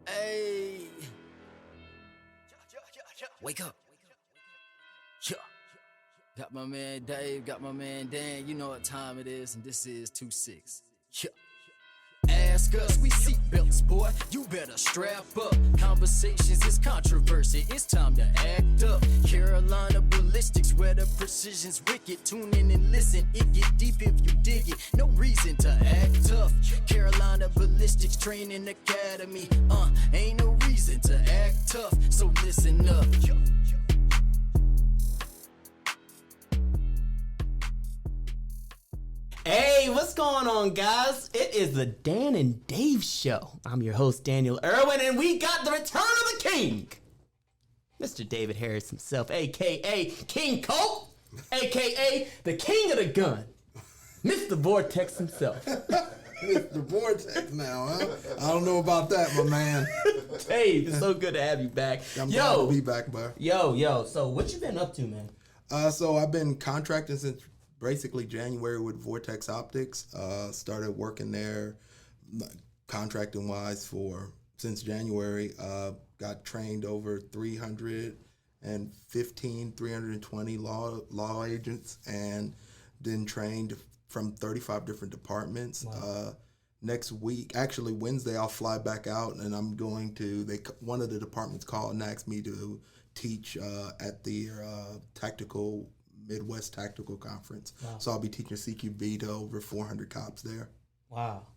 Hey, wake up. Yeah. Got my man Dave, got my man Dan. You know what time it is, and this is 2-6. Yeah. Ask us, we seatbelts, boy. You better strap up. Conversations is controversy. It's time to act up. Carolina ballistics, where the precision's wicked. Tune in and listen. It get deep if you dig it. No reason to act tough. Carolina ballistics training academy. Ain't no reason to act tough. So listen up. Hey, what's going on, guys? It is the Dan and Dave Show. I'm your host, Daniel Irwin, and we got the return of the king, Mr. David Harris himself, a.k.a. King Colt, a.k.a. the king of the gun, Mr. Vortex himself. Mr. Vortex now, huh? I don't know about that, my man. Dave, it's so good to have you back. I'm glad to be back, bro. Yo, so what you been up to, man? So I've been contracting since basically January with Vortex Optics. Started working there contracting wise since January. Got trained over 320 law agents, and then trained from 35 different departments. Wow. Next week, actually Wednesday, I'll fly back out, and I'm going to one of the departments called and asked me to teach at the Midwest Tactical Conference. Wow. So I'll be teaching CQB to over 400 cops there. Wow.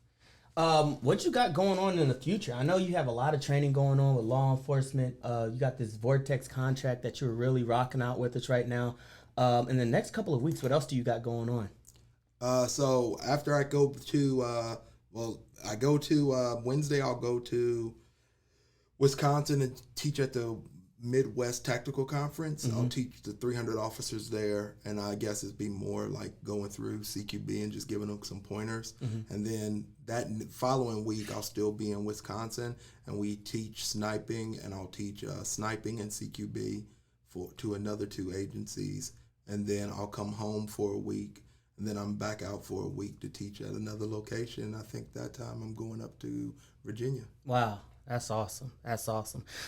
What you got going on in the future? I know you have a lot of training going on with law enforcement. You got this Vortex contract that you're really rocking out with us right now. In the next couple of weeks, what else do you got going on? So after I go to, Wednesday, I'll go to Wisconsin and teach at the Midwest Tactical Conference. Mm-hmm. I'll teach the 300 officers there, and I guess it'd be more like going through CQB and just giving them some pointers. Mm-hmm. And then that following week, I'll still be in Wisconsin, and we teach sniping, and I'll teach sniping and CQB to another 2 agencies. And then I'll come home for a week, and then I'm back out for a week to teach at another location. I think that time I'm going up to Virginia. Wow. That's awesome.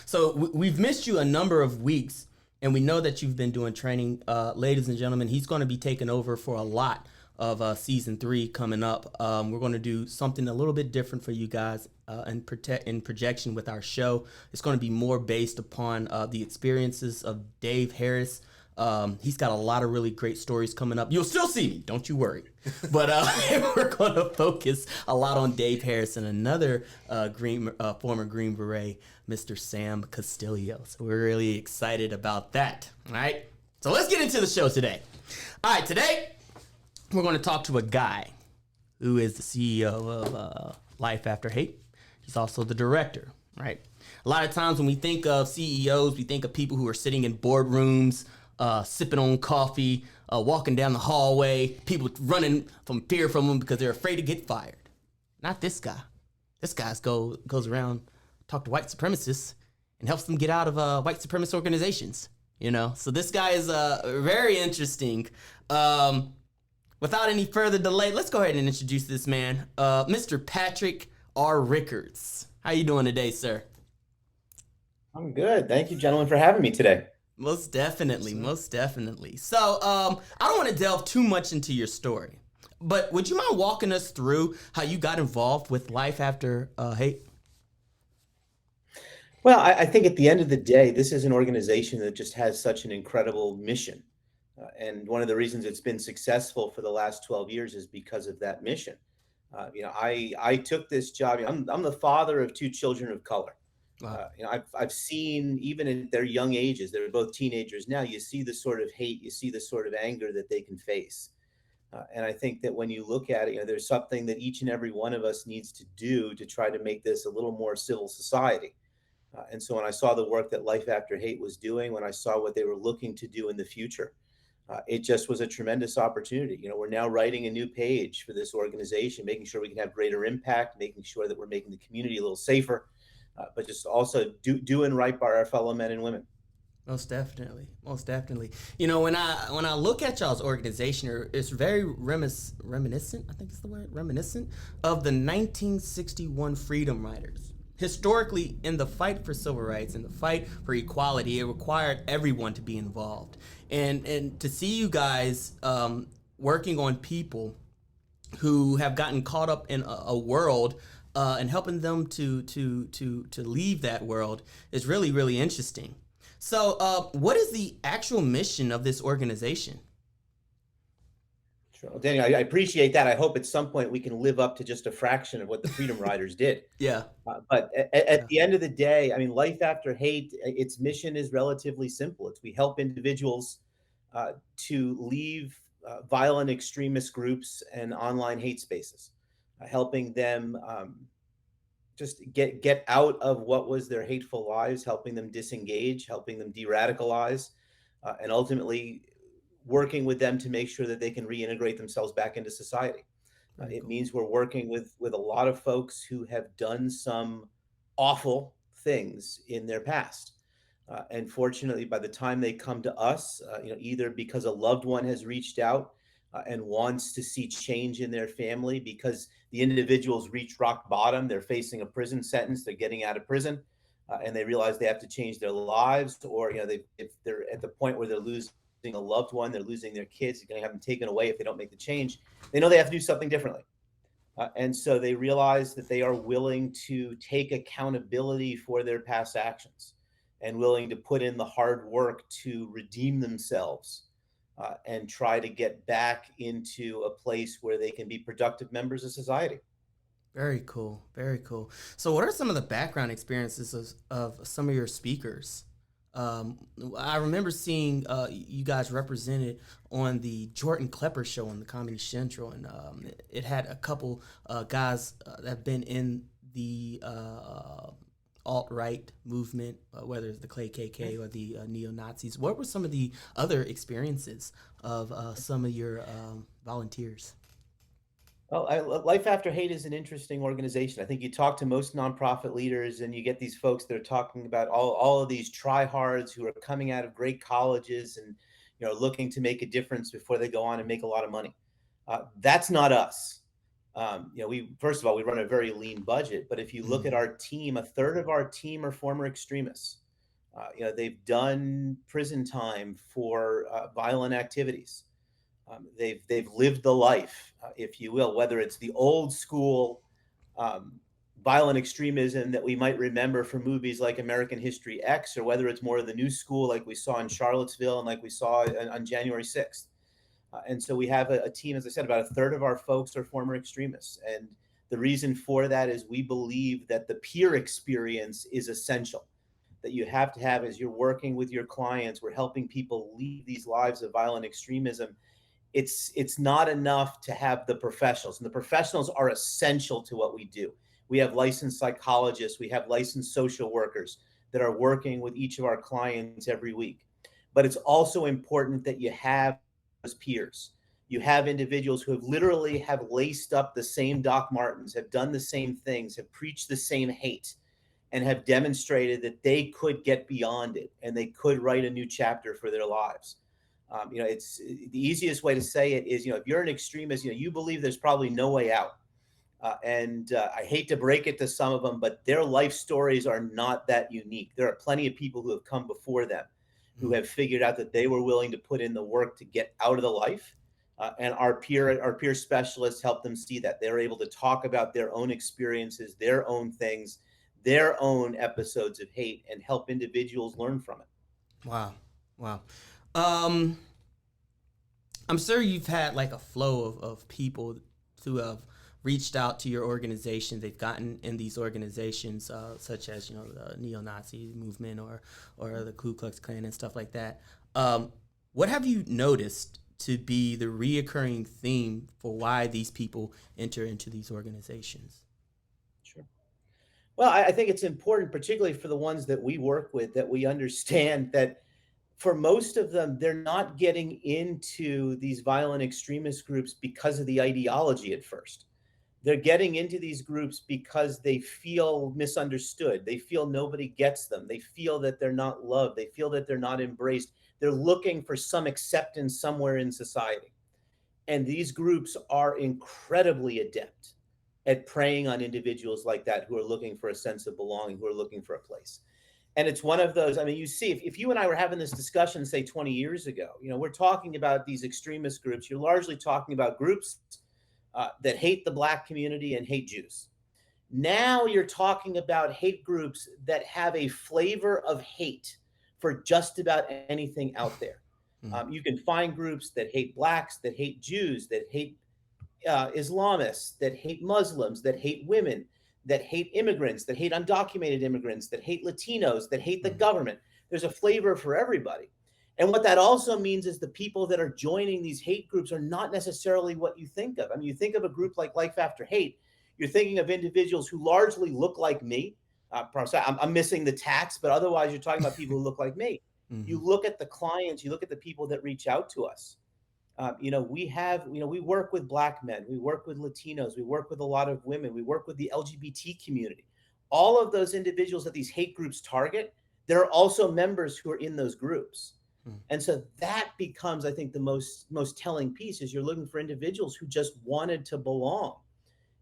So we've missed you a number of weeks, and we know that you've been doing training. Ladies and gentlemen, he's going to be taking over for a lot of season 3 coming up. We're going to do something a little bit different for you guys in projection with our show. It's going to be more based upon the experiences of Dave Harris. He's got a lot of really great stories coming up. You'll still see me, don't you worry. But we're going to focus a lot on Dave Harris and another former Green Beret, Mr. Sam Castillo. So we're really excited about that. All right. So let's get into the show today. All right. Today we're going to talk to a guy who is the CEO of Life After Hate. He's also the director. Right. A lot of times when we think of CEOs, we think of people who are sitting in boardrooms, sipping on coffee, walking down the hallway, people running from fear from them because they're afraid to get fired. Not this guy. This guy goes around, talk to white supremacists, and helps them get out of white supremacist organizations. You know, so this guy is very interesting. Without any further delay, let's go ahead and introduce this man, Mr. Patrick R. Riccards. How you doing today, sir? I'm good. Thank you, gentlemen, for having me today. Most definitely. So, I don't want to delve too much into your story, but would you mind walking us through how you got involved with Life After Hate? Well, I think at the end of the day, this is an organization that just has such an incredible mission. And one of the reasons it's been successful for the last 12 years is because of that mission. I took this job. I'm the father of 2 children of color. Wow. I've seen, even at their young ages, they're both teenagers now, you see the sort of hate, you see the sort of anger that they can face. And I think that when you look at it, there's something that each and every one of us needs to do to try to make this a little more civil society. And so when I saw the work that Life After Hate was doing, when I saw what they were looking to do in the future, it just was a tremendous opportunity. We're now writing a new page for this organization, making sure we can have greater impact, making sure that we're making the community a little safer. But just also doing right by our fellow men and women. Most definitely. When I look at y'all's organization, it's very reminiscent. I think it's the word reminiscent of the 1961 Freedom Riders. historically, in the fight for civil rights and the fight for equality, it required everyone to be involved. And to see you guys working on people who have gotten caught up in a world and helping them to leave that world is really, really interesting. So, what is the actual mission of this organization? Sure. Well, Daniel, I appreciate that. I hope at some point we can live up to just a fraction of what the Freedom Riders did. Yeah. But at the end of the day, I mean, Life After Hate, its mission is relatively simple. It's we help individuals to leave violent extremist groups and online hate spaces, helping them just get out of what was their hateful lives, helping them disengage, helping them de-radicalize, and ultimately working with them to make sure that they can reintegrate themselves back into society. Very It cool. means we're working with a lot of folks who have done some awful things in their past. And fortunately, by the time they come to us, either because a loved one has reached out and wants to see change in their family, because the individuals reach rock bottom, they're facing a prison sentence, they're getting out of prison, and they realize they have to change their lives, or if they're at the point where they're losing a loved one, they're losing their kids, they're going to have them taken away if they don't make the change. They know they have to do something differently. And so they realize that they are willing to take accountability for their past actions and willing to put in the hard work to redeem themselves and try to get back into a place where they can be productive members of society. Very cool. Very cool. So, what are some of the background experiences of some of your speakers? Um, I remember seeing you guys represented on the Jordan Klepper show on the Comedy Central, and it had a couple guys that have been in the alt-right movement, whether it's the KKK or the neo-Nazis. What were some of the other experiences of some of your volunteers? Well, Life After Hate is an interesting organization. I think you talk to most nonprofit leaders, and you get these folks that are talking about all of these tryhards who are coming out of great colleges and looking to make a difference before they go on and make a lot of money. That's not us. We first of all we run a very lean budget, but if you look at Mm. our team, a third of our team are former extremists. They've done prison time for violent activities. They've lived the life, if you will, whether it's the old school um, violent extremism that we might remember from movies like American History X, or whether it's more of the new school like we saw in Charlottesville and like we saw on January 6th. And so we have a team, as I said, about a third of our folks are former extremists. And the reason for that is we believe that the peer experience is essential, that you have to have as you're working with your clients. We're helping people lead these lives of violent extremism. It's not enough to have the professionals, and the professionals are essential to what we do. We have licensed psychologists, we have licensed social workers that are working with each of our clients every week. But it's also important that you have those peers. You have individuals who have literally have laced up the same Doc Martens, have done the same things, have preached the same hate, and have demonstrated that they could get beyond it and they could write a new chapter for their lives. It's the easiest way to say it is, if you're an extremist, you believe there's probably no way out. And I hate to break it to some of them, but their life stories are not that unique. There are plenty of people who have come before them who Mm. have figured out that they were willing to put in the work to get out of the life. And our peer specialists help them see that. They're able to talk about their own experiences, their own things, their own episodes of hate, and help individuals learn from it. Wow. Wow. Um, I'm sure you've had like a flow of people who have reached out to your organization. They've gotten in these organizations, such as the neo-Nazi movement or the Ku Klux Klan and stuff like that. What have you noticed to be the reoccurring theme for why these people enter into these organizations? Sure. Well, I think it's important, particularly for the ones that we work with, that we understand that for most of them, they're not getting into these violent extremist groups because of the ideology at first. They're getting into these groups because they feel misunderstood. They feel nobody gets them. They feel that they're not loved. They feel that they're not embraced. They're looking for some acceptance somewhere in society. And these groups are incredibly adept at preying on individuals like that who are looking for a sense of belonging, who are looking for a place. And it's one of those, I mean, you see, if you and I were having this discussion, say 20 years ago, we're talking about these extremist groups. You're largely talking about groups that hate the Black community and hate Jews. Now you're talking about hate groups that have a flavor of hate for just about anything out there. You can find groups that hate Blacks, that hate Jews, that hate Islamists, that hate Muslims, that hate women, that hate immigrants, that hate undocumented immigrants, that hate Latinos, that hate the government. There's a flavor for everybody. And what that also means is the people that are joining these hate groups are not necessarily what you think of. I mean, you think of a group like Life After Hate, you're thinking of individuals who largely look like me. I'm missing the tax, but otherwise you're talking about people who look like me. You look at the clients, you look at the people that reach out to us. We work with Black men, we work with Latinos, we work with a lot of women, we work with the LGBT community. All of those individuals that these hate groups target, there are also members who are in those groups. And so that becomes, I think, the most telling piece is you're looking for individuals who just wanted to belong.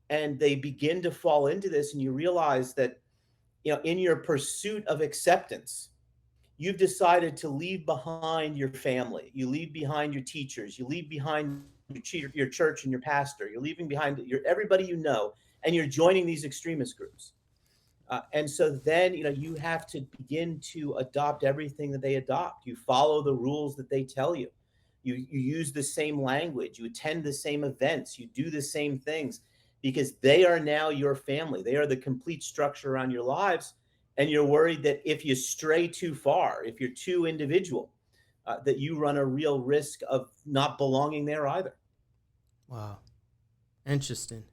And they begin to fall into this, and you realize that, in your pursuit of acceptance, you've decided to leave behind your family, you leave behind your teachers, you leave behind your church and your pastor, you're leaving behind everybody and you're joining these extremist groups. And so then, you have to begin to adopt everything that they adopt. You follow the rules that they tell you. You use the same language, you attend the same events, you do the same things, because they are now your family. They are the complete structure around your lives. And you're worried that if you stray too far, if you're too individual, that you run a real risk of not belonging there either. Wow. Interesting.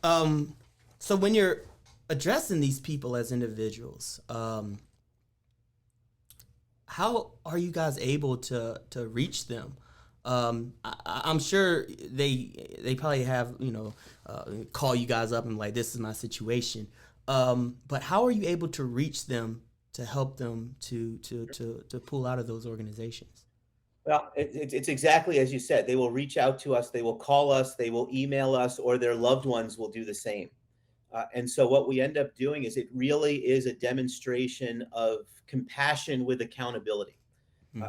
So when you're addressing these people as individuals, how are you guys able to reach them? I'm sure they probably have, call you guys up and like, this is my situation. But how are you able to reach them to help them to pull out of those organizations? Well, it's exactly as you said. They will reach out to us, they will call us, they will email us, or their loved ones will do the same. And so what we end up doing is it really is a demonstration of compassion with accountability.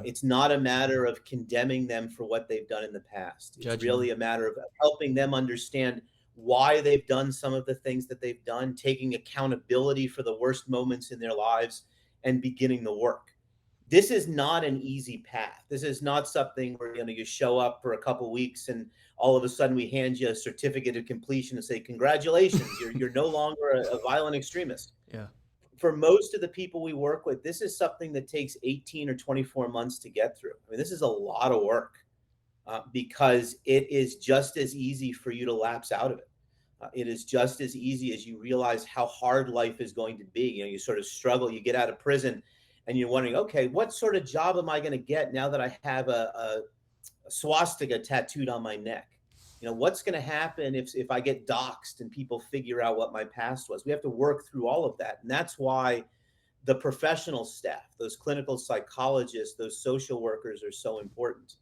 It's not a matter of condemning them for what they've done in the past. It's really a matter of helping them understand why they've done some of the things that they've done, taking accountability for the worst moments in their lives, and beginning the work. This is not an easy path. This is not something where you show up for a couple of weeks and all of a sudden we hand you a certificate of completion and say, congratulations, you're no longer a violent extremist. Yeah. For most of the people we work with, this is something that takes 18 or 24 months to get through. I mean, this is a lot of work because it is just as easy for you to lapse out of it. It is just as easy as you realize how hard life is going to be. You sort of struggle, you get out of prison and you're wondering, okay, what sort of job am I going to get now that I have a swastika tattooed on my neck? What's going to happen if I get doxxed and people figure out what my past was? We have to work through all of that. And that's why the professional staff, those clinical psychologists, those social workers are so important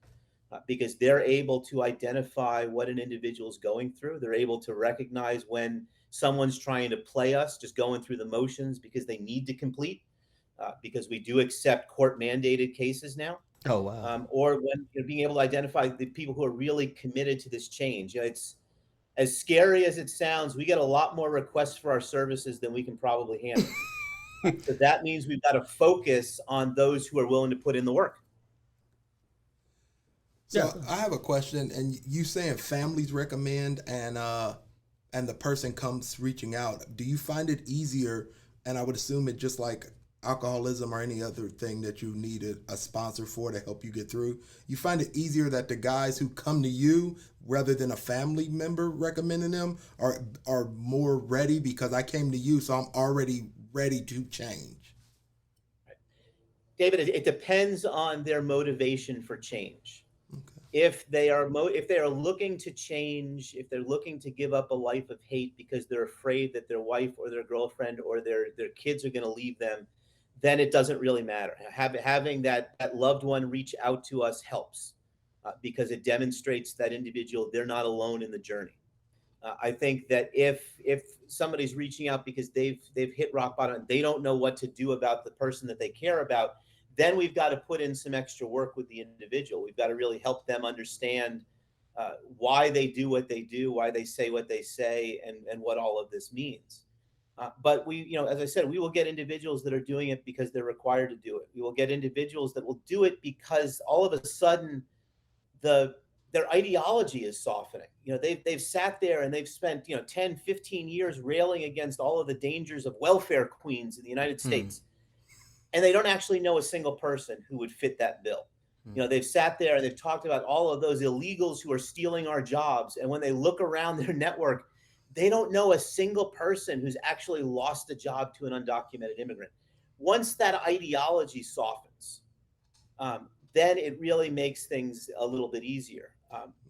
because they're able to identify what an individual is going through. They're able to recognize when someone's trying to play us, just going through the motions because they need to complete, because we do accept court mandated cases now. Oh, wow. Or when being able to identify the people who are really committed to this change. It's as scary as it sounds. We get a lot more requests for our services than we can probably handle. So that means we've got to focus on those who are willing to put in the work. So I have a question, and you saying families recommend and the person comes reaching out. Do you find it easier? And I would assume it just like alcoholism or any other thing that you need a sponsor for to help you get through. You find it easier that the guys who come to you rather than a family member recommending them are more ready because I came to you, so I'm already ready to change. David, it depends on their motivation for change. Okay. If they are looking to change, if they're looking to give up a life of hate because they're afraid that their wife or their girlfriend or their kids are going to leave them, then it doesn't really matter. Having that loved one reach out to us helps because it demonstrates that individual they're not alone in the journey. I think that if somebody's reaching out because they've hit rock bottom, they don't know what to do about the person that they care about, then we've got to put in some extra work with the individual. We've got to really help them understand why they do what they do, why they say what they say, and what all of this means. But we, as I said, we will get individuals that are doing it because they're required to do it. We will get individuals that will do it because all of a sudden the their ideology is softening. They've sat there and they've spent 10, 15 years railing against all of the dangers of welfare queens in the United States, and they don't actually know a single person who would fit that bill. They've sat there and they've talked about all of those illegals who are stealing our jobs, and when they look around their network, they don't know a single person who's actually lost a job to an undocumented immigrant. Once that ideology softens, then it really makes things a little bit easier.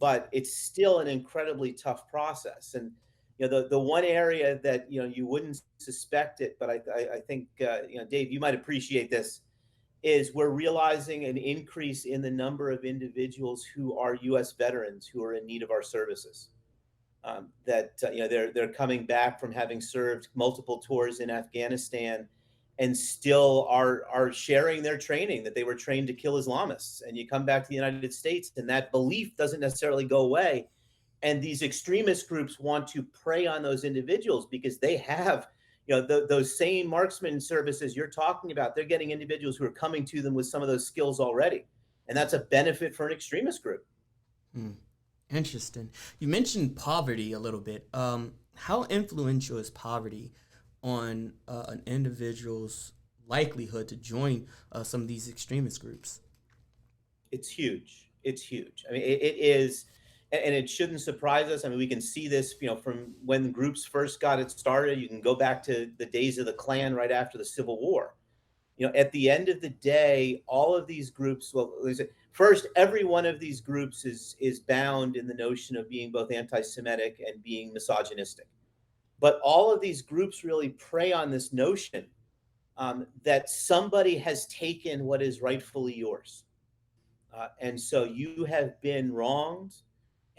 But it's still an incredibly tough process. And the one area that you wouldn't suspect it, but I think Dave, you might appreciate this, is we're realizing an increase in the number of individuals who are U.S. veterans who are in need of our services. They're coming back from having served multiple tours in Afghanistan, and still are sharing their training that they were trained to kill Islamists. And you come back to the United States, and that belief doesn't necessarily go away. And these extremist groups want to prey on those individuals because they have, those same marksman services you're talking about. They're getting individuals who are coming to them with some of those skills already, and that's a benefit for an extremist group. Interesting. You mentioned poverty a little bit. How influential is poverty on an individual's likelihood to join some of these extremist groups? It's huge. It's huge. I mean, it is, and it shouldn't surprise us. I mean, we can see this, from when groups first got it started. You can go back to the days of the Klan right after the Civil War. At the end of the day, all of these groups, well, first, every one of these groups is bound in the notion of being both anti-Semitic and being misogynistic. But all of these groups really prey on this notion that somebody has taken what is rightfully yours. And so you have been wronged,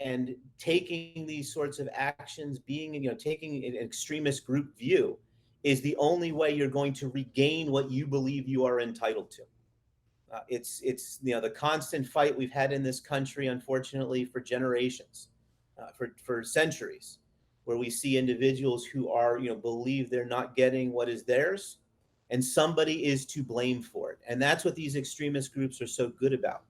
and taking these sorts of actions, taking an extremist group view, is the only way you're going to regain what you believe you are entitled to. It's the constant fight we've had in this country, unfortunately, for generations, for centuries, where we see individuals who are, believe they're not getting what is theirs, and somebody is to blame for it. And that's what these extremist groups are so good about,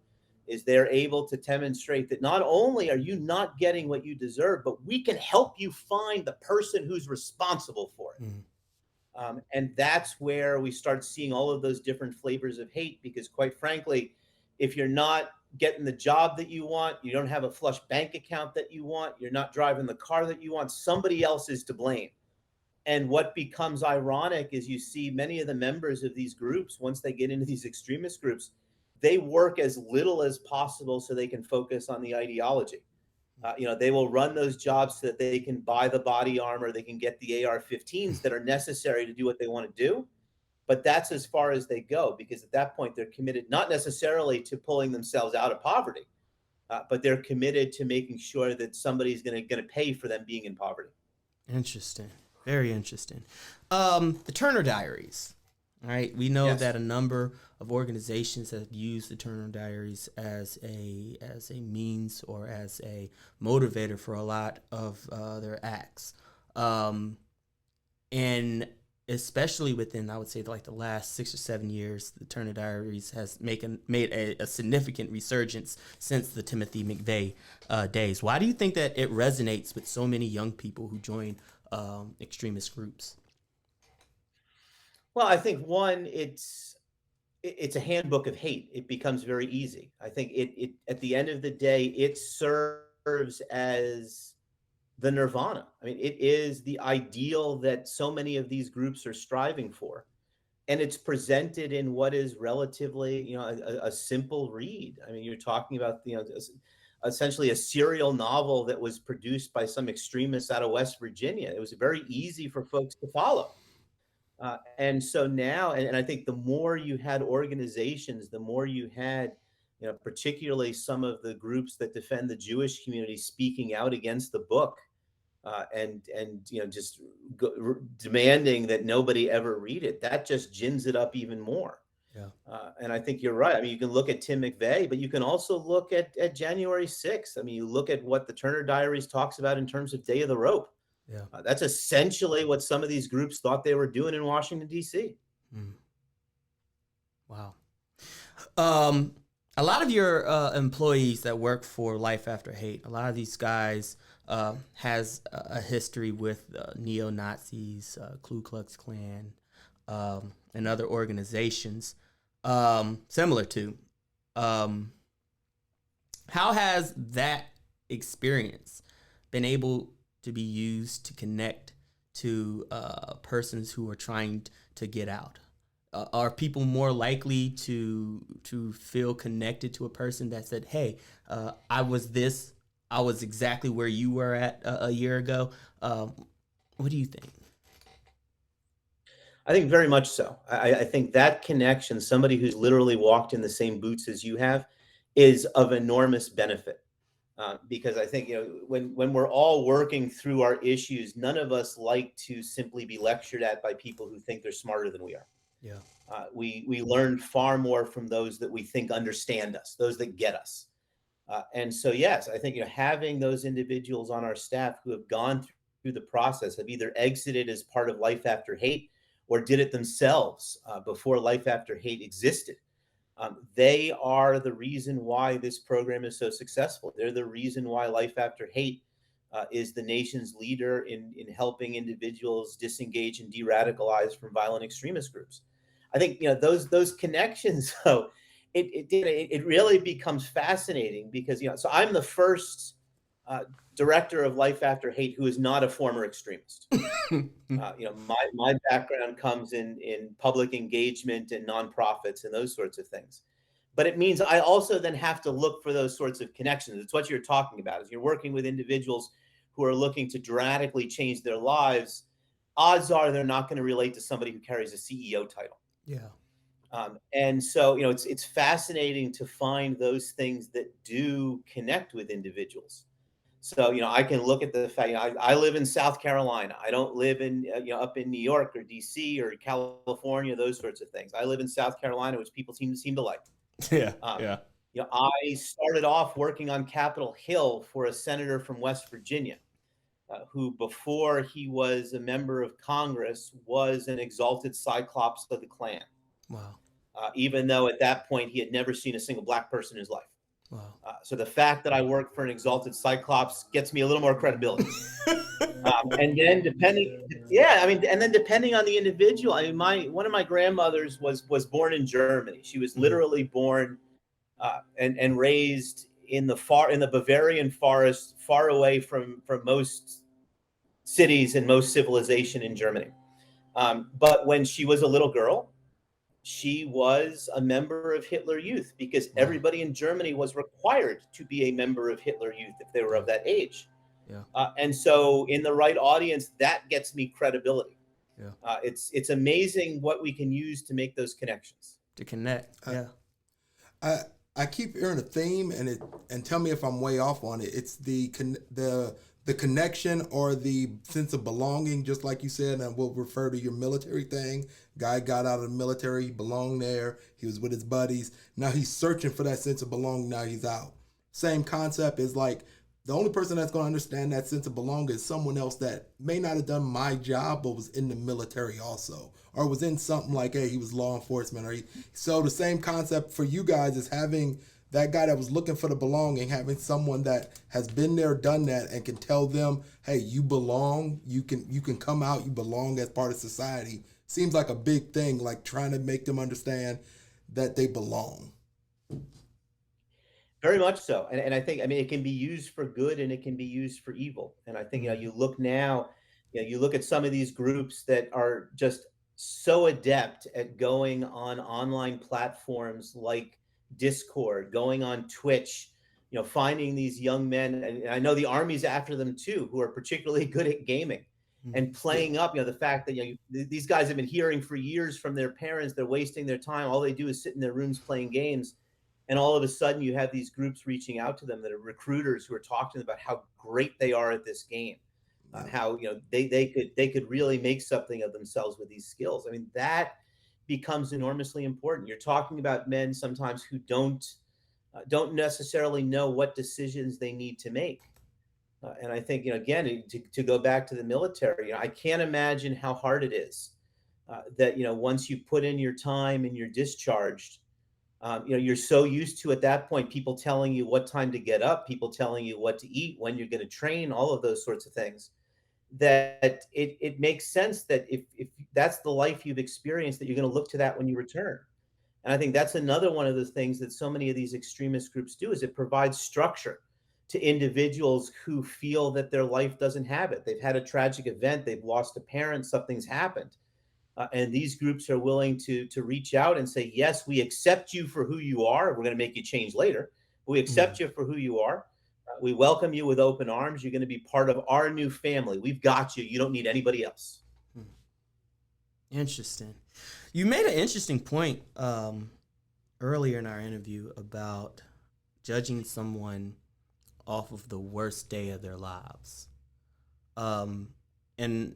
is they're able to demonstrate that not only are you not getting what you deserve, but we can help you find the person who's responsible for it. And that's where we start seeing all of those different flavors of hate, because quite frankly, if you're not getting the job that you want, you don't have a flush bank account that you want, you're not driving the car that you want, somebody else is to blame. And what becomes ironic is you see many of the members of these groups, once they get into these extremist groups, they work as little as possible so they can focus on the ideology. They will run those jobs so that they can buy the body armor, they can get the AR-15s that are necessary to do what they want to do. But that's as far as they go, because at that point, they're committed not necessarily to pulling themselves out of poverty, but they're committed to making sure that somebody's going to pay for them being in poverty. Interesting. Very interesting. The Turner Diaries. All right. We know that a number of organizations have used the Turner Diaries as a means or as a motivator for a lot of their acts. And especially within, I would say, like the last 6 or 7 years, the Turner Diaries has made a significant resurgence since the Timothy McVeigh days. Why do you think that it resonates with so many young people who join extremist groups? Well, I think one, it's a handbook of hate. It becomes very easy. I think it at the end of the day, it serves as the nirvana. I mean, it is the ideal that so many of these groups are striving for. And it's presented in what is relatively, a simple read. I mean, you're talking about, essentially a serial novel that was produced by some extremists out of West Virginia. It was very easy for folks to follow. And so now, and I think the more you had organizations, the more you had, particularly some of the groups that defend the Jewish community speaking out against the book, and just demanding that nobody ever read it, that just gins it up even more. Yeah. And I think you're right. I mean, you can look at Tim McVeigh, but you can also look at January 6th. I mean, you look at what the Turner Diaries talks about in terms of Day of the Rope. Yeah. That's essentially what some of these groups thought they were doing in Washington, D.C. Mm. Wow. A lot of your employees that work for Life After Hate, a lot of these guys has a history with neo-Nazis, Ku Klux Klan, and other organizations similar to. How has that experience been able to be used to connect to persons who are trying to get out? Are people more likely to feel connected to a person that said, "Hey, I was exactly where you were at a year ago"? What do you think? I think very much so. I think that connection, somebody who's literally walked in the same boots as you have, is of enormous benefit. Because I think when we're all working through our issues, none of us like to simply be lectured at by people who think they're smarter than we are. Yeah. We learn far more from those that we think understand us, those that get us. And so, yes, I think having those individuals on our staff who have gone through the process, have either exited as part of Life After Hate or did it themselves before Life After Hate existed. They are the reason why this program is so successful. They're the reason why Life After Hate is the nation's leader in helping individuals disengage and de-radicalize from violent extremist groups. I think those connections. So it really becomes fascinating because so I'm the first director of Life After Hate who is not a former extremist. My background comes in public engagement and nonprofits and those sorts of things. But it means I also then have to look for those sorts of connections. It's what you're talking about. As you're working with individuals who are looking to dramatically change their lives, odds are they're not going to relate to somebody who carries a CEO title. Yeah. And so, it's fascinating to find those things that do connect with individuals. So, I can look at the fact, I live in South Carolina. I don't live in, up in New York or DC or California, those sorts of things. I live in South Carolina, which people seem to like. Yeah. I started off working on Capitol Hill for a senator from West Virginia, who before he was a member of Congress was an exalted cyclops of the Klan. Wow. Even though at that point he had never seen a single black person in his life. Wow. So the fact that I work for an exalted cyclops gets me a little more credibility. And then depending on the individual, I mean, one of my grandmothers was born in Germany. She was literally born and raised in the Bavarian forest, far away from most cities and most civilization in Germany. But when she was a little girl, she was a member of Hitler Youth because everybody in Germany was required to be a member of Hitler Youth if they were of that age. Yeah. And so in the right audience, that gets me credibility. Yeah. It's amazing what we can use to make those connections. To connect. Yeah. I keep hearing a theme, and tell me if I'm way off on it. It's the connection or the sense of belonging, just like you said, and we'll refer to your military thing. Guy got out of the military, he belonged there, he was with his buddies. Now he's searching for that sense of belonging, now he's out. Same concept is like, the only person that's going to understand that sense of belonging is someone else that may not have done my job, but was in the military also, or was in something like, hey, he was law enforcement, so the same concept for you guys is having that guy that was looking for the belonging, having someone that has been there, done that, and can tell them, hey, you belong, you can come out, you belong as part of society. Seems like a big thing, like trying to make them understand that they belong. Very much so. And I think, it can be used for good and it can be used for evil. And I think, you look now, you look at some of these groups that are just so adept at going on online platforms like Discord, going on Twitch, finding these young men, and I know the Army's after them too, who are particularly good at gaming and playing up, the fact that these guys have been hearing for years from their parents, they're wasting their time. All they do is sit in their rooms playing games. And all of a sudden you have these groups reaching out to them that are recruiters who are talking to them about how great they are at this game. Yeah. how they could really make something of themselves with these skills. I mean, that becomes enormously important. You're talking about men sometimes who don't necessarily know what decisions they need to make. And I think, again, to go back to the military, I can't imagine how hard it is that, once you put in your time and you're discharged, you're so used to at that point people telling you what time to get up, people telling you what to eat, when you're going to train, all of those sorts of things, that it makes sense that if that's the life you've experienced, that you're going to look to that when you return. And I think that's another one of the things that so many of these extremist groups do, is it provides structure to individuals who feel that their life doesn't have it. They've had a tragic event, they've lost a parent, something's happened. And these groups are willing to reach out and say, yes, we accept you for who you are. We're going to make you change later. But we accept you for who you are. We welcome you with open arms. You're going to be part of our new family. We've got you. You don't need anybody else. Interesting. You made an interesting point earlier in our interview about judging someone off of the worst day of their lives. And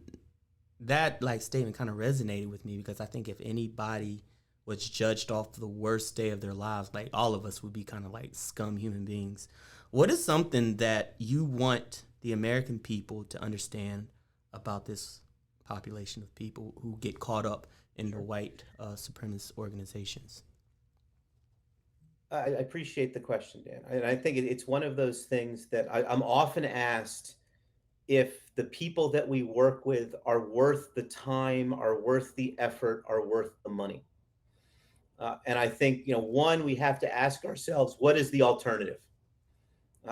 that statement kind of resonated with me, because I think if anybody was judged off the worst day of their lives, all of us would be kind of scum human beings. What is something that you want the American people to understand about this population of people who get caught up in the white supremacist organizations? I appreciate the question, Dan. And I think it's one of those things that I'm often asked if the people that we work with are worth the time, are worth the effort, are worth the money. And I think, one, we have to ask ourselves, what is the alternative?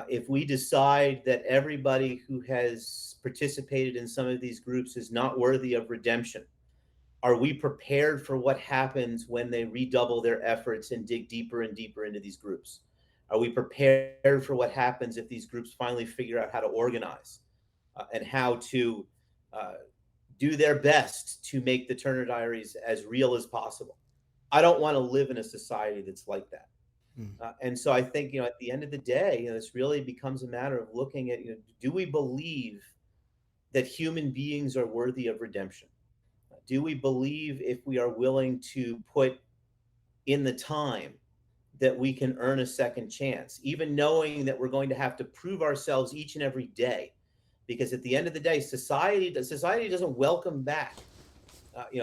If we decide that everybody who has participated in some of these groups is not worthy of redemption, are we prepared for what happens when they redouble their efforts and dig deeper and deeper into these groups? Are we prepared for what happens if these groups finally figure out how to organize and how to do their best to make the Turner Diaries as real as possible? I don't want to live in a society that's like that. And so I think, at the end of the day, this really becomes a matter of looking at, do we believe that human beings are worthy of redemption? Do we believe, if we are willing to put in the time, that we can earn a second chance, even knowing that we're going to have to prove ourselves each and every day? Because at the end of the day, society doesn't welcome back,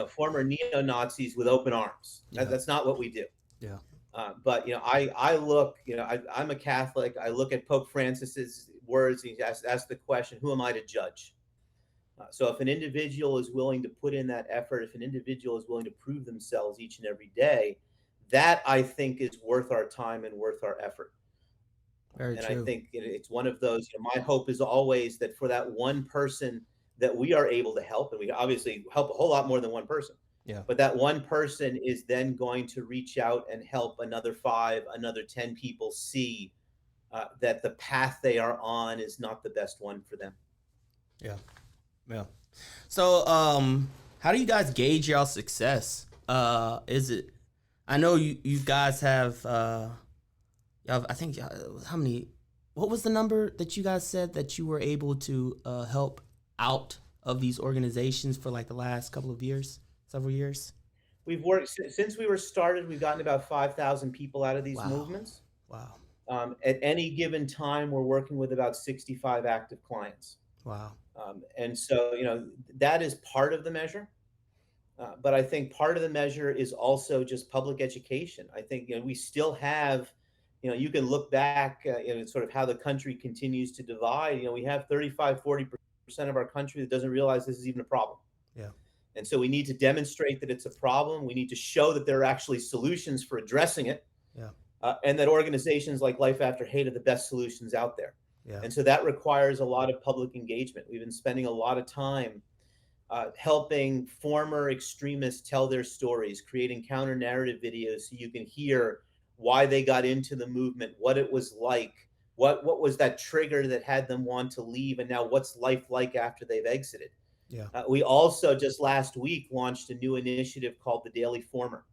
former neo-Nazis with open arms. That's not what we do. Yeah. But I look, I'm a Catholic. I look at Pope Francis's words. And he asked the question, "Who am I to judge?" So if an individual is willing to put in that effort, if an individual is willing to prove themselves each and every day, that, I think, is worth our time and worth our effort. Very and true. I think it's one of those. My hope is always that for that one person that we are able to help, and we obviously help a whole lot more than one person. Yeah. But that one person is then going to reach out and help another 5, another 10 people see that the path they are on is not the best one for them. Yeah. Yeah. So, how do you guys gauge y'all success? Is it? I know you guys have. I think how many? What was the number that you guys said that you were able to help out of these organizations for the last couple of years, several years? We've worked since we were started. We've gotten about 5,000 people out of these movements. Wow. At any given time, we're working with about 65 active clients. Wow. And so, that is part of the measure. But I think part of the measure is also just public education. I think, we still have, you can look back, sort of how the country continues to divide. We have 35-40% of our country that doesn't realize this is even a problem. Yeah. And so we need to demonstrate that it's a problem. We need to show that there are actually solutions for addressing it. Yeah. And that organizations like Life After Hate are the best solutions out there. Yeah. And so that requires a lot of public engagement. We've been spending a lot of time helping former extremists tell their stories, creating counter narrative videos so you can hear why they got into the movement, what it was like, what was that trigger that had them want to leave, and now what's life like after they've exited. Yeah. We also just last week launched a new initiative called The Daily Former.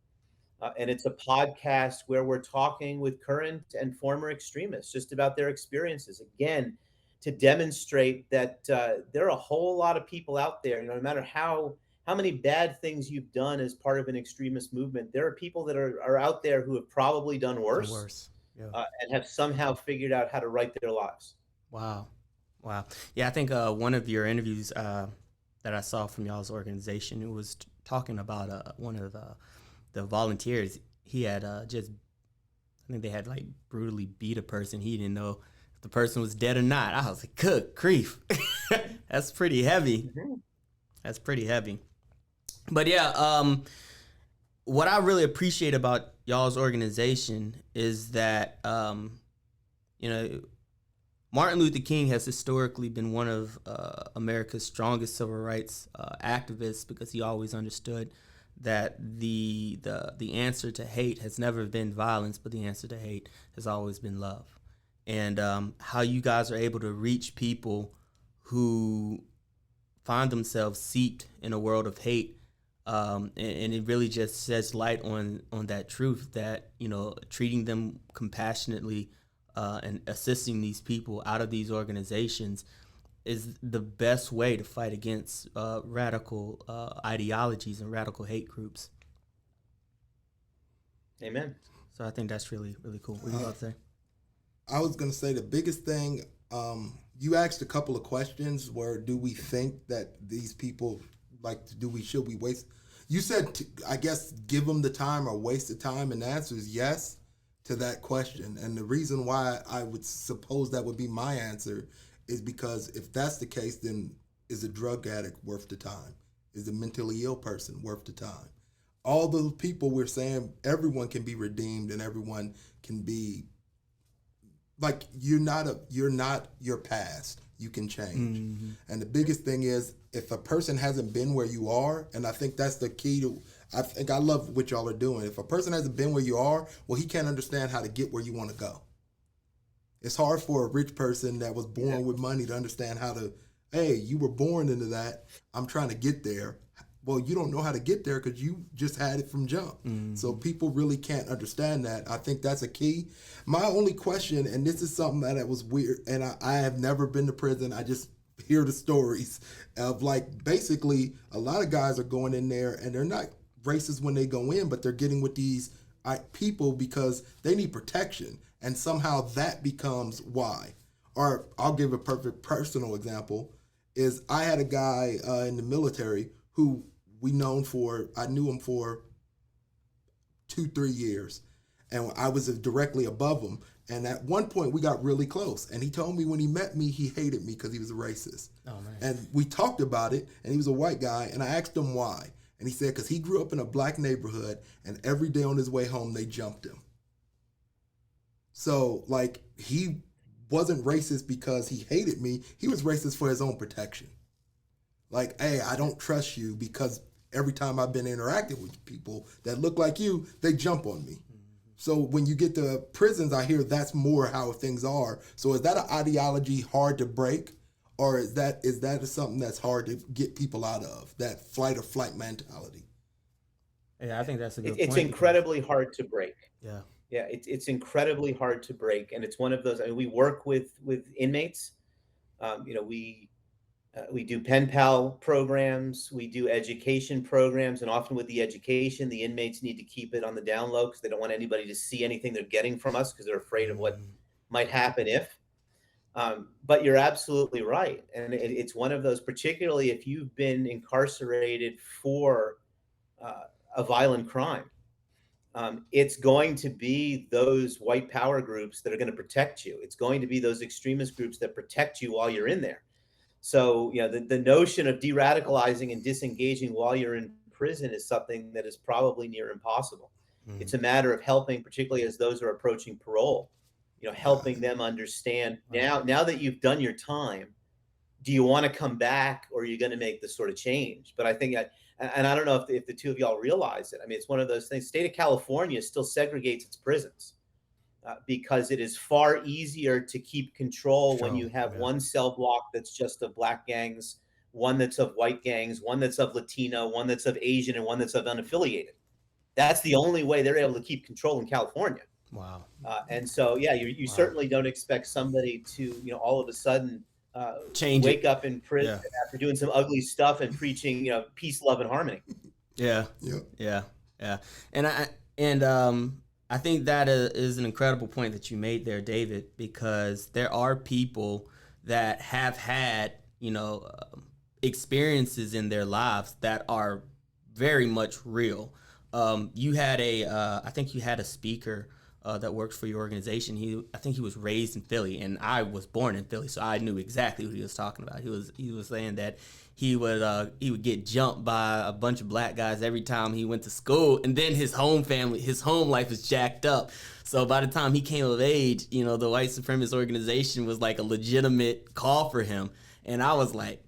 And it's a podcast where we're talking with current and former extremists just about their experiences. Again, to demonstrate that there are a whole lot of people out there, no matter how many bad things you've done as part of an extremist movement, there are people that are out there who have probably done worse, Yeah. and have somehow figured out how to right their lives. Wow. Yeah, I think one of your interviews that I saw from y'all's organization, it was talking about one of the volunteers. He had I think they had like brutally beat a person. He didn't know if the person was dead or not. I was like, good grief. That's pretty heavy. That's pretty heavy. But yeah, what I really appreciate about y'all's organization is that, Martin Luther King has historically been one of America's strongest civil rights activists, because he always understood that the answer to hate has never been violence, but the answer to hate has always been love. And how you guys are able to reach people who find themselves seeped in a world of hate, and it really just sheds light on that truth that, treating them compassionately and assisting these people out of these organizations is the best way to fight against radical ideologies and radical hate groups. Amen. So I think that's really, really cool. What are you about to say? I was going to say the biggest thing, you asked a couple of questions where do we think that these people, like, should we waste? You said, I guess, give them the time or waste the time, and the answer is yes to that question. And the reason why I would suppose that would be my answer is because if that's the case, then is a drug addict worth the time? Is a mentally ill person worth the time? All those people, we're saying everyone can be redeemed and everyone can be, like, you're not your past. You can change. Mm-hmm. And the biggest thing is, if a person hasn't been where you are, and I think that's the key to, I love what y'all are doing. If a person hasn't been where you are, well, he can't understand how to get where you want to go. It's hard for a rich person that was born with money to understand how to, hey, you were born into that. I'm trying to get there. Well, you don't know how to get there because you just had it from jump. Mm-hmm. So people really can't understand that. I think that's a key. My only question, and this is something that was weird, and I have never been to prison. I just hear the stories of, like, basically a lot of guys are going in there and they're not racist when they go in, but they're getting with these people because they need protection. And somehow that becomes why. Or I'll give a perfect personal example, is I had a guy in the military who I knew him for 2-3 years. And I was directly above him. And at one point we got really close. And he told me when he met me, he hated me because he was a racist. Oh, man. And we talked about it, and he was a white guy. And I asked him why. And he said, because he grew up in a black neighborhood, and every day on his way home, they jumped him. So, like, he wasn't racist because he hated me. He was racist for his own protection. Like, hey, I don't trust you because every time I've been interacting with people that look like you, they jump on me. Mm-hmm. So when you get to prisons, I hear that's more how things are. So is that an ideology hard to break? Or is that something that's hard to get people out of, that flight or flight mentality? Yeah, I think that's a good point. It's incredibly hard to break. Yeah. Yeah, it's incredibly hard to break. And it's one of those, I mean, we work with inmates. We do pen pal programs, we do education programs, and often with the education, the inmates need to keep it on the down low because they don't want anybody to see anything they're getting from us because they're afraid of what might happen if. But you're absolutely right. And it's one of those, particularly if you've been incarcerated for a violent crime. It's going to be those white power groups that are going to protect you. It's going to be those extremist groups that protect you while you're in there. So, the notion of de-radicalizing and disengaging while you're in prison is something that is probably near impossible. Mm-hmm. It's a matter of helping, particularly as those are approaching parole, helping them understand now that you've done your time, do you want to come back or are you going to make this sort of change? But I think, and I don't know if the two of y'all realize it. I mean, it's one of those things. State of California still segregates its prisons. Because it is far easier to keep control when you have one cell block that's just of black gangs, one that's of white gangs, one that's of Latino, one that's of Asian, and one that's of unaffiliated. That's the only way they're able to keep control in California. Wow. And so, yeah, you certainly don't expect somebody to, all of a sudden Change wake it. up in prison Yeah. after doing some ugly stuff and preaching, peace, love, and harmony. Yeah. Yep. Yeah. Yeah. And I think that is an incredible point that you made there, David, because there are people that have had, experiences in their lives that are very much real. You had I think you had a speaker that worked for your organization. I think he was raised in Philly, and I was born in Philly, so I knew exactly what he was talking about. He was saying that he would get jumped by a bunch of black guys every time he went to school, and then his home life is jacked up. So by the time he came of age, the white supremacist organization was like a legitimate call for him, and I was like,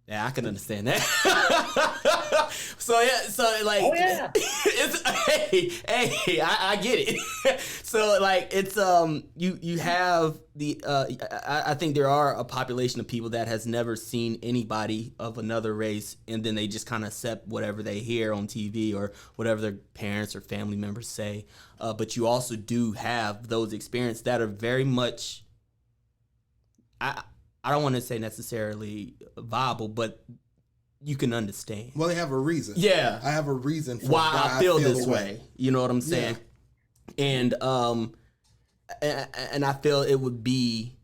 yeah, I can understand that. So like, oh yeah, it's hey, I get it. So like, it's you have the I think there are a population of people that has never seen anybody of another race, and then they just kind of accept whatever they hear on TV or whatever their parents or family members say. But you also do have those experiences that are very much, I don't want to say necessarily viable, but you can understand. Well, they have a reason. Yeah. I have a reason for why I feel this the way. You know what I'm saying? Yeah. And I feel it would be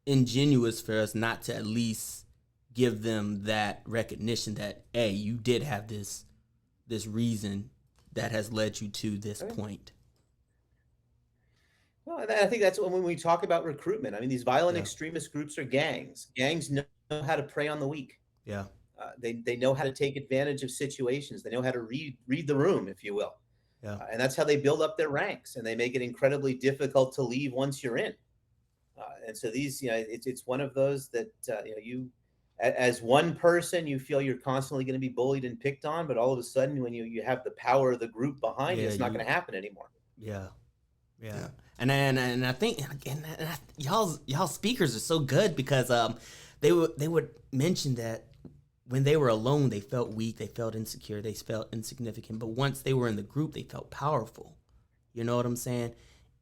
ingenuous for us not to at least give them that recognition that, hey, you did have this reason that has led you to this point. Well, I think that's when we talk about recruitment. I mean, these violent Yeah. extremist groups are gangs. Gangs know how to prey on the weak. Yeah. They know how to take advantage of situations. They know how to read the room, if you will. Yeah. And that's how they build up their ranks, and they make it incredibly difficult to leave once you're in. And so these, it's one of those that you, as one person, you feel you're constantly going to be bullied and picked on, but all of a sudden, when you have the power of the group behind you, it's not going to happen anymore. Yeah. Yeah. And I think y'all speakers are so good because they would mention that when they were alone they felt weak, they felt insecure, they felt insignificant, but once they were in the group they felt powerful. You know what I'm saying?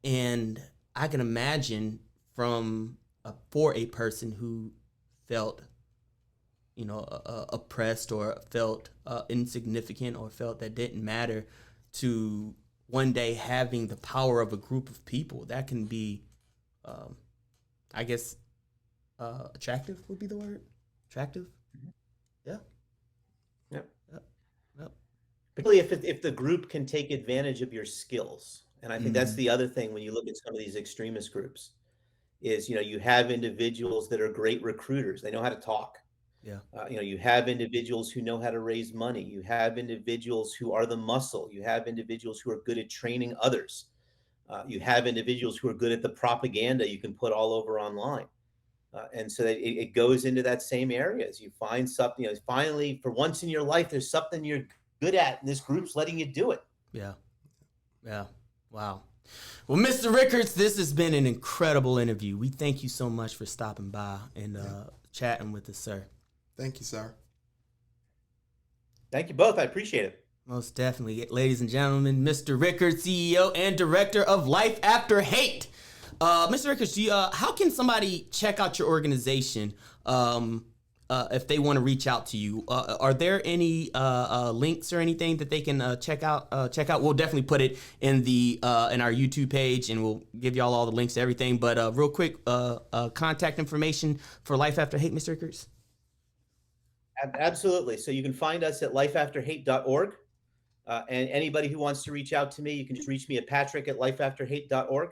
And I can imagine for a person who felt oppressed or felt insignificant or felt that didn't matter to one day having the power of a group of people, that can be, I guess, attractive would be the word. Attractive? Yeah. Yep. Yep. Particularly if the group can take advantage of your skills. And I think that's the other thing when you look at some of these extremist groups is, you have individuals that are great recruiters. They know how to talk. Yeah. You have individuals who know how to raise money. You have individuals who are the muscle. You have individuals who are good at training others. You have individuals who are good at the propaganda you can put all over online. And so it goes into that same area. As you find something, finally, for once in your life, there's something you're good at, and this group's letting you do it. Yeah. Yeah. Wow. Well, Mr. Rickards, this has been an incredible interview. We thank you so much for stopping by and chatting with us, sir. Thank you, sir. Thank you both. I appreciate it. Most definitely. Ladies and gentlemen, Mr. Rickards, CEO and director of Life After Hate. Mr. Rickards, how can somebody check out your organization if they want to reach out to you? Are there any links or anything that they can check out? We'll definitely put it in in our YouTube page, and we'll give y'all all the links to everything. But real quick, contact information for Life After Hate, Mr. Rickards. Absolutely. So you can find us at lifeafterhate.org. And anybody who wants to reach out to me, you can just reach me at patrick@lifeafterhate.org.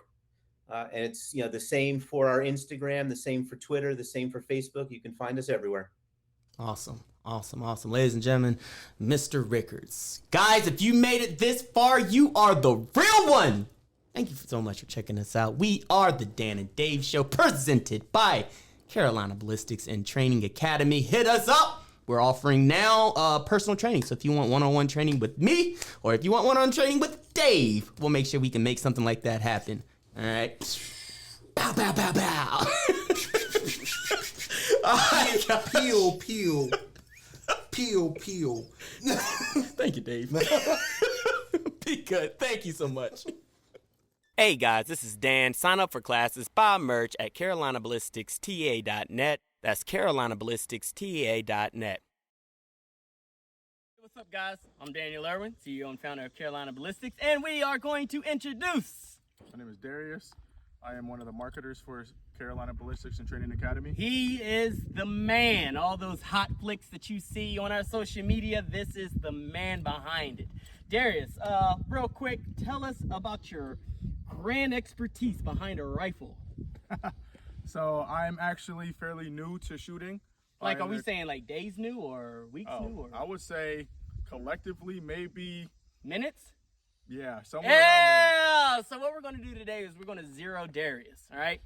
And it's the same for our Instagram, the same for Twitter, the same for Facebook. You can find us everywhere. Awesome. Ladies and gentlemen, Mr. Rickards. Guys, if you made it this far, you are the real one. Thank you so much for checking us out. We are the Dan and Dave Show, presented by Carolina Ballistics and Training Academy. Hit us up. We're offering now personal training. So if you want one-on-one training with me, or if you want one-on-one training with Dave, we'll make sure we can make something like that happen. All right. Bow, bow, bow, bow. All right, guys. Peel, peel. Peel, peel. Thank you, Dave. Be good. Thank you so much. Hey guys, this is Dan. Sign up for classes, buy merch at carolinaballisticsTA.net. That's carolinaballisticsTA.net. What's up, guys? I'm Daniel Irwin, CEO and founder of Carolina Ballistics, and we are going to introduce... My name is Darius. I am one of the marketers for Carolina Ballistics and Training Academy. He is the man. All those hot flicks that you see on our social media, this is the man behind it. Darius, real quick, tell us about your grand expertise behind a rifle. So I'm actually fairly new to shooting. Like, are we saying like days new or weeks new? Or? I would say collectively maybe Minutes? Yeah, somewhere around there. So what we're going to do today is we're going to zero Darius, all right?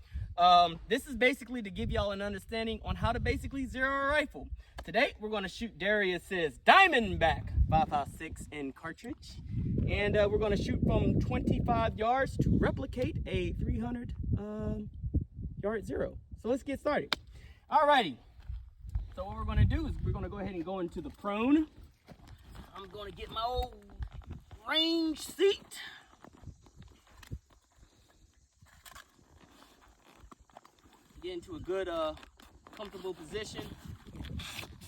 This is basically to give y'all an understanding on how to basically zero a rifle. Today, we're going to shoot Darius's Diamondback 5.56 in cartridge. And we're going to shoot from 25 yards to replicate a 300 yard zero. So let's get started. All righty. So what we're going to do is we're going to go ahead and go into the prone. I'm going to get my old range seat. Get into a good, comfortable position.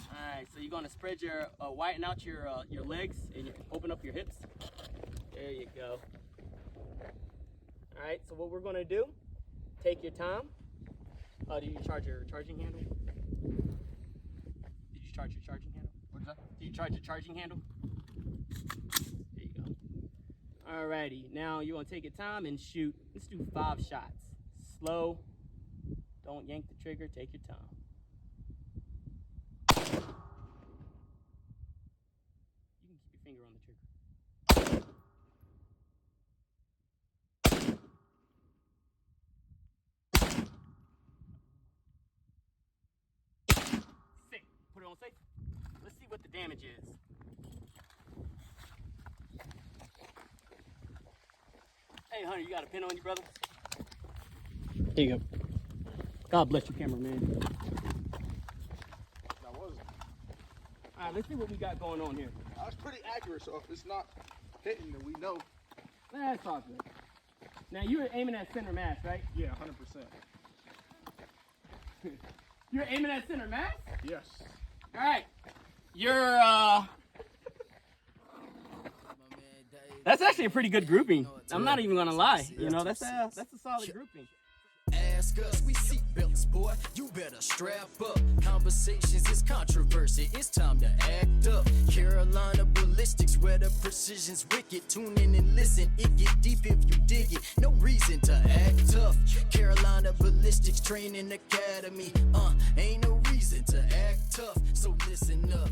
All right, so you're gonna spread your, widen out your legs and open up your hips. There you go. All right, so what we're gonna do, take your time. Did you charge your charging handle? Did you charge your charging handle? What's that? Did you charge your charging handle? There you go. Alrighty, now you're gonna take your time and shoot. Let's do 5 shots. Slow. Don't yank the trigger, take your time. You can keep your finger on the trigger. 6. Put it on safe. Let's see what the damage is. Hey, Hunter, you got a pin on you, brother? There you go. God bless you, cameraman. That wasn't. All right, let's see what we got going on here. I was pretty accurate, so if it's not hitting, then we know. That's all good. Now, you're aiming at center mass, right? Yeah, 100%. You're aiming at center mass? Yes. All right. You're, That's actually a pretty good grouping. I'm not even gonna lie. You know, that's a solid grouping. Ask us, we seatbelts, boy. You better strap up. Conversations is controversy. It's time to act up. Carolina Ballistics, where the precision's wicked. Tune in and listen. It get deep if you dig it. No reason to act tough. Carolina Ballistics Training Academy. Ain't no reason to act tough. So listen up.